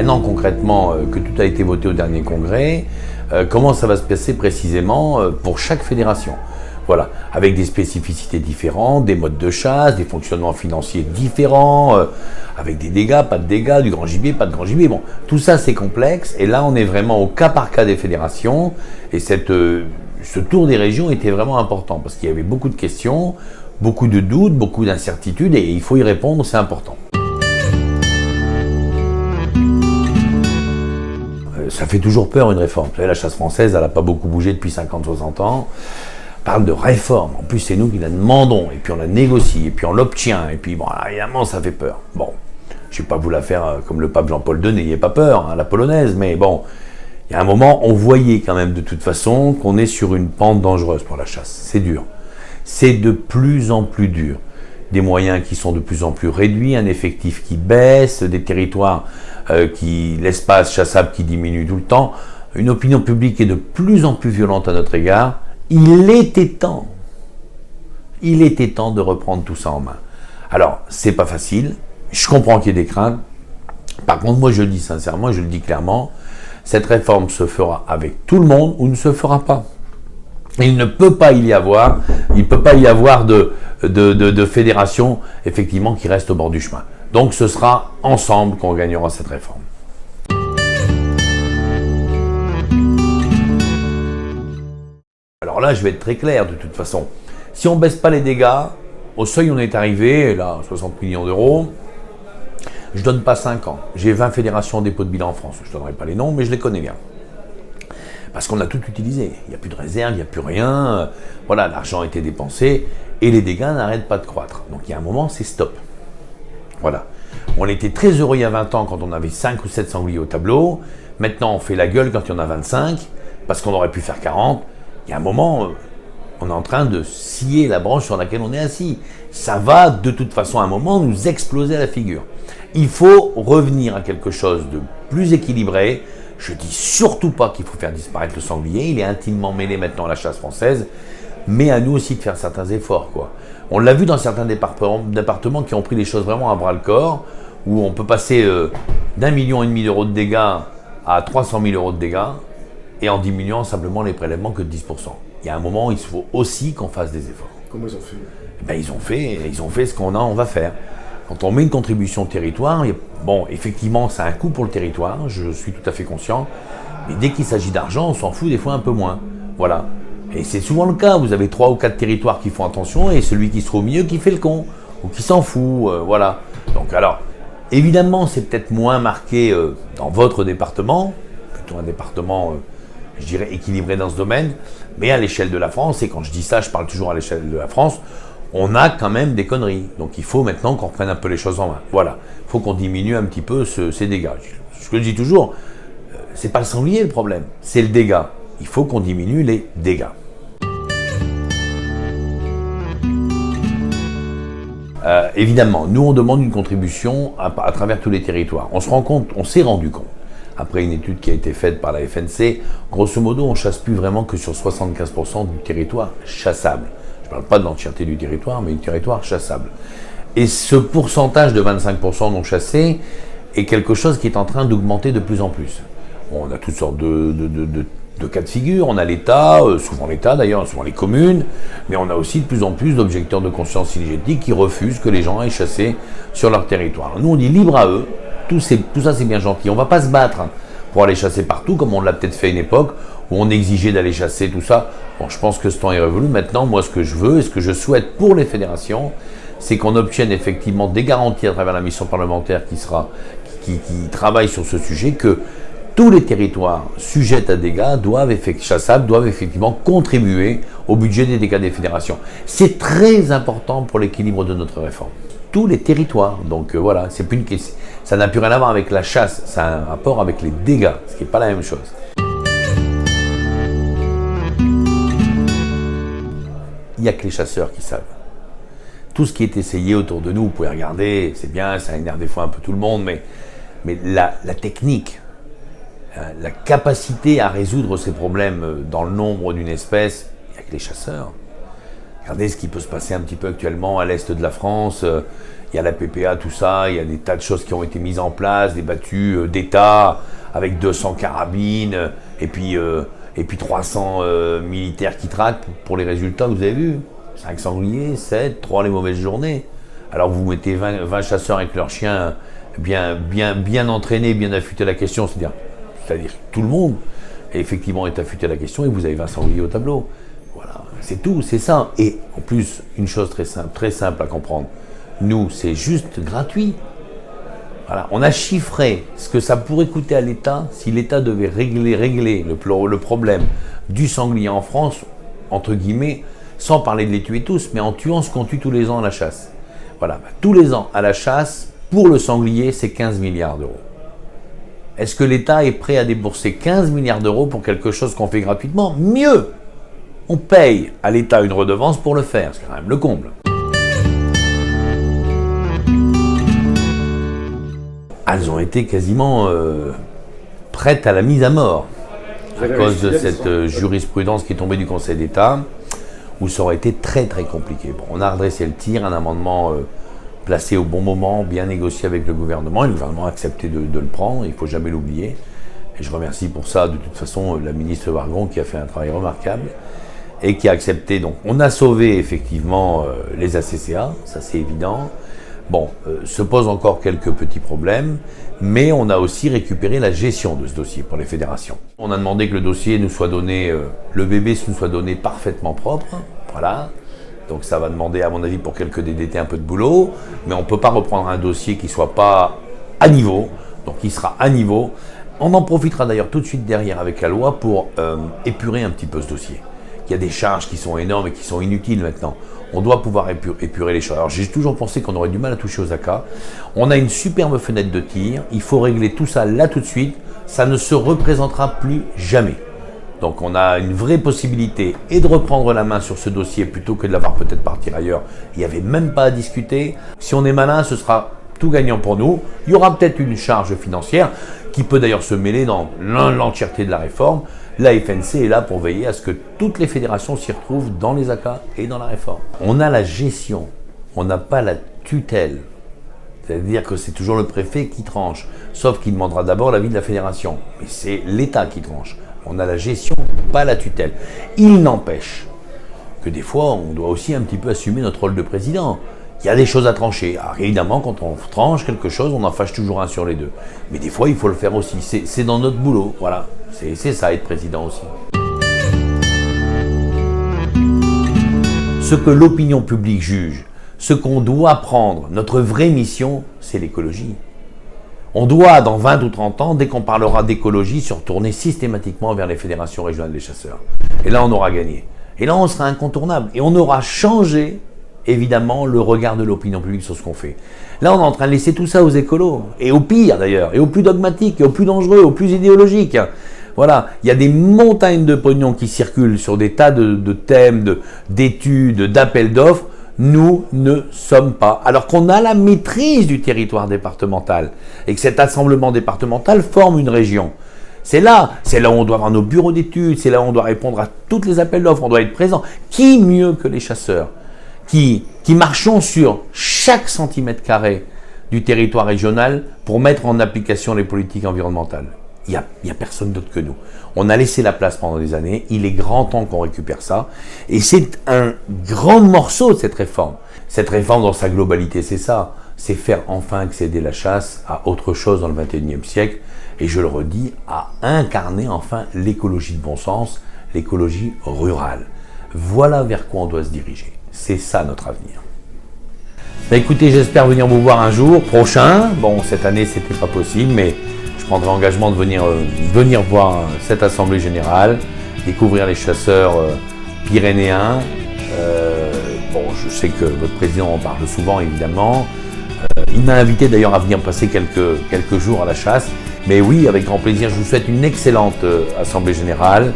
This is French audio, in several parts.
Maintenant, concrètement, que tout a été voté au dernier congrès, comment ça va se passer précisément pour chaque fédération? Voilà, avec des spécificités différentes, des modes de chasse, des fonctionnements financiers différents, avec des dégâts, pas de dégâts, du grand gibier, pas de grand gibier. Bon, tout ça c'est complexe, et là on est vraiment au cas par cas des fédérations, et ce tour des régions était vraiment important, parce qu'il y avait beaucoup de questions, beaucoup de doutes, beaucoup d'incertitudes, et il faut y répondre, c'est important. Ça fait toujours peur une réforme. Vous savez, la chasse française, elle n'a pas beaucoup bougé depuis 50-60 ans. On parle de réforme. En plus, c'est nous qui la demandons, et puis on la négocie, et puis on l'obtient, et puis bon, évidemment, ça fait peur. Bon, je ne vais pas vous la faire comme le pape Jean-Paul II, n'ayez pas peur, hein, la polonaise, mais bon, il y a un moment, on voyait quand même de toute façon qu'on est sur une pente dangereuse pour la chasse. C'est dur. C'est de plus en plus dur. Des moyens qui sont de plus en plus réduits, un effectif qui baisse, des territoires l'espace chassable qui diminue tout le temps, une opinion publique qui est de plus en plus violente à notre égard. Il était temps de reprendre tout ça en main. Alors, c'est pas facile, je comprends qu'il y ait des craintes. Par contre, moi je le dis sincèrement, je le dis clairement, cette réforme se fera avec tout le monde ou ne se fera pas. Il ne peut pas y avoir de fédération effectivement qui reste au bord du chemin. Donc ce sera ensemble qu'on gagnera cette réforme. Alors là, je vais être très clair de toute façon. Si on ne baisse pas les dégâts, au seuil on est arrivé, là, 60 millions d'euros, je ne donne pas 5 ans. J'ai 20 fédérations en dépôt de bilan en France. Je ne donnerai pas les noms, mais je les connais bien. Parce qu'on a tout utilisé. Il n'y a plus de réserve, il n'y a plus rien. Voilà, l'argent a été dépensé et les dégâts n'arrêtent pas de croître. Donc il y a un moment, c'est stop. Voilà. On était très heureux il y a 20 ans quand on avait 5 ou 7 sangliers au tableau. Maintenant, on fait la gueule quand il y en a 25, parce qu'on aurait pu faire 40. Il y a un moment, on est en train de scier la branche sur laquelle on est assis. Ça va, de toute façon, à un moment, nous exploser à la figure. Il faut revenir à quelque chose de plus équilibré. Je ne dis surtout pas qu'il faut faire disparaître le sanglier. Il est intimement mêlé maintenant à la chasse française. Mais à nous aussi de faire certains efforts, quoi. On l'a vu dans certains départements qui ont pris les choses vraiment à bras-le-corps, où on peut passer d'1,5 million d'euros de dégâts à 300 000 euros de dégâts, et en diminuant simplement les prélèvements que de 10%. Il y a un moment où il faut aussi qu'on fasse des efforts. Comment ils ont fait? Ils ont fait ce on va faire. Quand on met une contribution au territoire, bon, effectivement, ça a un coût pour le territoire, je suis tout à fait conscient, mais dès qu'il s'agit d'argent, on s'en fout des fois un peu moins. Voilà. Et c'est souvent le cas, vous avez 3 ou 4 territoires qui font attention et celui qui se trouve au milieu qui fait le con, ou qui s'en fout, voilà. Donc alors, évidemment, c'est peut-être moins marqué dans votre département, plutôt un département, je dirais, équilibré dans ce domaine, mais à l'échelle de la France, et quand je dis ça, je parle toujours à l'échelle de la France, on a quand même des conneries. Donc il faut maintenant qu'on reprenne un peu les choses en main. Voilà, il faut qu'on diminue un petit peu ces dégâts. Je le dis toujours, c'est pas le sanglier le problème, c'est le dégât. Il faut qu'on diminue les dégâts. Évidemment, nous on demande une contribution à travers tous les territoires. On s'est rendu compte, après une étude qui a été faite par la FNC, grosso modo on ne chasse plus vraiment que sur 75% du territoire chassable. Je ne parle pas de l'entièreté du territoire, mais du territoire chassable. Et ce pourcentage de 25% non chassés est quelque chose qui est en train d'augmenter de plus en plus. On a toutes sortes de cas de figure, on a l'État, souvent l'État d'ailleurs, souvent les communes, mais on a aussi de plus en plus d'objecteurs de conscience synergétique qui refusent que les gens aillent chasser sur leur territoire. Nous on dit libre à eux, tout ça c'est bien gentil, on ne va pas se battre pour aller chasser partout, comme on l'a peut-être fait à une époque, où on exigeait d'aller chasser tout ça. Bon, je pense que ce temps est révolu. Maintenant, moi ce que je veux et ce que je souhaite pour les fédérations, c'est qu'on obtienne effectivement des garanties à travers la mission parlementaire qui travaille sur ce sujet, que tous les territoires sujets à dégâts chassables doivent effectivement contribuer au budget des dégâts des fédérations. C'est très important pour l'équilibre de notre réforme. Tous les territoires, donc voilà, c'est plus une question, ça n'a plus rien à voir avec la chasse, ça a un rapport avec les dégâts, ce qui n'est pas la même chose. Il n'y a que les chasseurs qui savent. Tout ce qui est essayé autour de nous, vous pouvez regarder, c'est bien, ça énerve des fois un peu tout le monde, mais la technique, la capacité à résoudre ces problèmes dans le nombre d'une espèce, il n'y a que les chasseurs. Regardez ce qui peut se passer un petit peu actuellement à l'est de la France. Il y a la PPA, tout ça, il y a des tas de choses qui ont été mises en place, des battues d'État avec 200 carabines et puis 300 militaires qui traquent pour les résultats, vous avez vu. 5 sangliers, 7, 3 les mauvaises journées. Alors vous mettez 20 chasseurs avec leurs chiens bien entraînés, bien affûtés à la question, c'est-à-dire tout le monde effectivement est affûté à la question et vous avez 20 sangliers au tableau. Voilà, c'est tout, c'est ça. Et en plus, une chose très simple à comprendre, nous, c'est juste gratuit. Voilà, on a chiffré ce que ça pourrait coûter à l'État si l'État devait régler le problème du sanglier en France, entre guillemets, sans parler de les tuer tous, mais en tuant ce qu'on tue tous les ans à la chasse. Voilà, tous les ans à la chasse, pour le sanglier, c'est 15 milliards d'euros. Est-ce que l'État est prêt à débourser 15 milliards d'euros pour quelque chose qu'on fait gratuitement? Mieux, on paye à l'État une redevance pour le faire, c'est quand même le comble. Elles ont été quasiment prêtes à la mise à mort à cause de cette jurisprudence qui est tombée du Conseil d'État, où ça aurait été très très compliqué. Bon, on a redressé le tir, un amendement placé au bon moment, bien négocié avec le gouvernement, et le gouvernement a accepté de le prendre, il ne faut jamais l'oublier. Et je remercie pour ça, de toute façon, la ministre Wargon qui a fait un travail remarquable et qui a accepté. Donc, on a sauvé effectivement les ACCA, ça c'est évident. Bon, se posent encore quelques petits problèmes, mais on a aussi récupéré la gestion de ce dossier pour les fédérations. On a demandé que le dossier nous soit donné, le bébé nous soit donné parfaitement propre, voilà. Donc ça va demander, à mon avis, pour quelques DDT un peu de boulot, mais on ne peut pas reprendre un dossier qui ne soit pas à niveau, donc il sera à niveau. On en profitera d'ailleurs tout de suite derrière avec la loi pour épurer un petit peu ce dossier. Il y a des charges qui sont énormes et qui sont inutiles maintenant. On doit pouvoir épurer les choses. Alors j'ai toujours pensé qu'on aurait du mal à toucher aux ACA. On a une superbe fenêtre de tir. Il faut régler tout ça là tout de suite. Ça ne se représentera plus jamais. Donc on a une vraie possibilité et de reprendre la main sur ce dossier plutôt que de l'avoir peut-être partir ailleurs. Il n'y avait même pas à discuter. Si on est malin, ce sera tout gagnant pour nous. Il y aura peut-être une charge financière qui peut d'ailleurs se mêler dans l'entièreté de la réforme. La FNC est là pour veiller à ce que toutes les fédérations s'y retrouvent dans les ACA et dans la réforme. On a la gestion, on n'a pas la tutelle. C'est-à-dire que c'est toujours le préfet qui tranche, sauf qu'il demandera d'abord l'avis de la fédération. Mais c'est l'État qui tranche. On a la gestion, pas la tutelle. Il n'empêche que des fois, on doit aussi un petit peu assumer notre rôle de président. Il y a des choses à trancher. Alors évidemment, quand on tranche quelque chose, on en fâche toujours un sur les deux. Mais des fois, il faut le faire aussi. C'est dans notre boulot, voilà. C'est ça, être président aussi. Ce que l'opinion publique juge, ce qu'on doit prendre, notre vraie mission, c'est l'écologie. On doit, dans 20 ou 30 ans, dès qu'on parlera d'écologie, se retourner systématiquement vers les fédérations régionales des chasseurs. Et là, on aura gagné. Et là, on sera incontournable. Et on aura changé, évidemment, le regard de l'opinion publique sur ce qu'on fait. Là, on est en train de laisser tout ça aux écolos. Et au pire, d'ailleurs. Et aux plus dogmatiques, et aux plus dangereux, aux plus idéologiques. Voilà, il y a des montagnes de pognon qui circulent sur des tas de thèmes, d'études, d'appels d'offres. Nous ne sommes pas, alors qu'on a la maîtrise du territoire départemental et que cet assemblement départemental forme une région. C'est là où on doit avoir nos bureaux d'études, c'est là où on doit répondre à tous les appels d'offres, on doit être présent. Qui mieux que les chasseurs qui marchons sur chaque centimètre carré du territoire régional pour mettre en application les politiques environnementales? Il n'y a personne d'autre que nous. On a laissé la place pendant des années, il est grand temps qu'on récupère ça, et c'est un grand morceau de cette réforme. Cette réforme dans sa globalité, c'est ça, c'est faire enfin accéder la chasse à autre chose dans le XXIe siècle, et je le redis, à incarner enfin l'écologie de bon sens, l'écologie rurale. Voilà vers quoi on doit se diriger. C'est ça notre avenir. Bah écoutez, j'espère venir vous voir un jour prochain. Bon, cette année, c'était pas possible, mais je prendrai l'engagement de venir voir cette assemblée générale, découvrir les chasseurs pyrénéens. Bon, je sais que votre président en parle souvent, évidemment. Il m'a invité d'ailleurs à venir passer quelques jours à la chasse. Mais oui, avec grand plaisir, je vous souhaite une excellente assemblée générale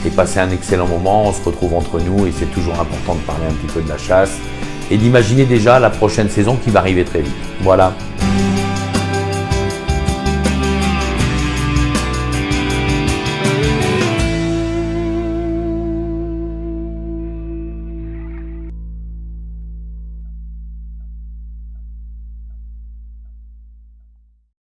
et passer un excellent moment. On se retrouve entre nous et c'est toujours important de parler un petit peu de la chasse et d'imaginer déjà la prochaine saison qui va arriver très vite. Voilà.